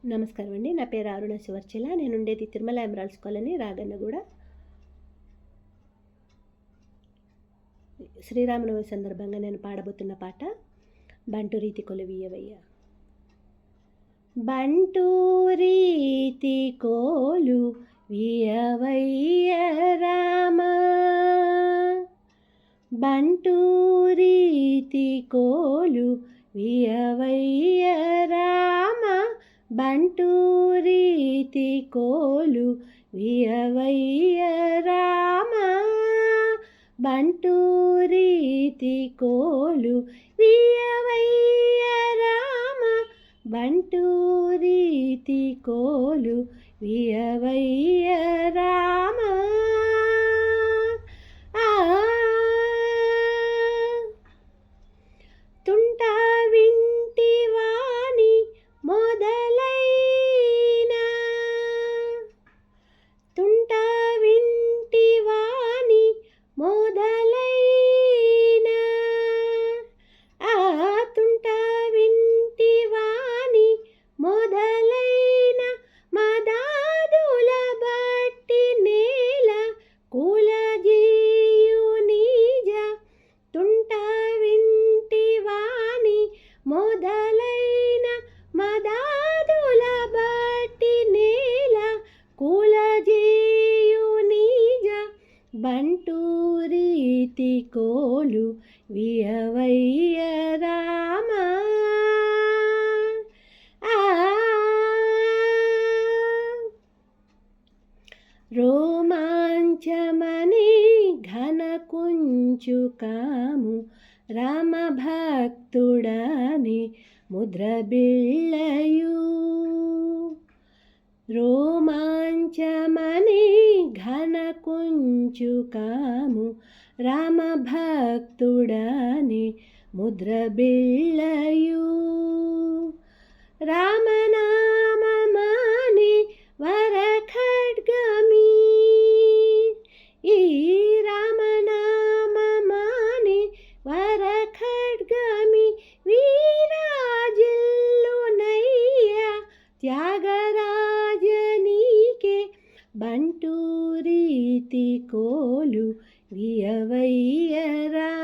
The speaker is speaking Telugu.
నమస్కారం అండి. నా పేరు అరుణ సువర్చల. నేనుండేది తిరుమల ఎమరాల్డ్స్ కాలనీ, రాగన్నగూడ. శ్రీరామనవమి సందర్భంగా నేను పాడబోతున్న పాట 'బంటు రీతి కొలువియ్యవయ్య'. బంటు రీతి కోలు వియవయ్య రామ, బంటు రీతి కోలు వియవయ్య రామ, బంటు రీతి కోలు వియవయ్య రామ, బంటు రీతి కోలు వియవయ్య రామ, బంటు రీతి కోలు వియవయ్య రామ. తుంట వింటి వాణి మొదలైన, తుంట వింటి వాణి మొదలైన, తుంట వింటి వాణి మొదలైన, మదాదుల బట్టి నేల కులజేయు నిజ, తుంట వింటి వాణి మొదలైన, మదాదుల బట్టి నేల కులజేయు నిజ, బంటు రీతి కోలు వియవయ్య రామ. రోమాంచమనే ఘన కుంచుకాము రామ భక్తుడని ముద్ర బిళ్ళయు, రోమాంచమనే ఘన కుంచుకాము రామ భక్తుడని ముద్ర బిళ్ళయు, రామనామమాని వర ఖడ్గమీ, ఈ రామనామమాని వర ఖడ్గమి వీరాజిల్లునయ్య త్యాగరాజనీకే, బంటు రీతి కోలు వియవయ్య రామ.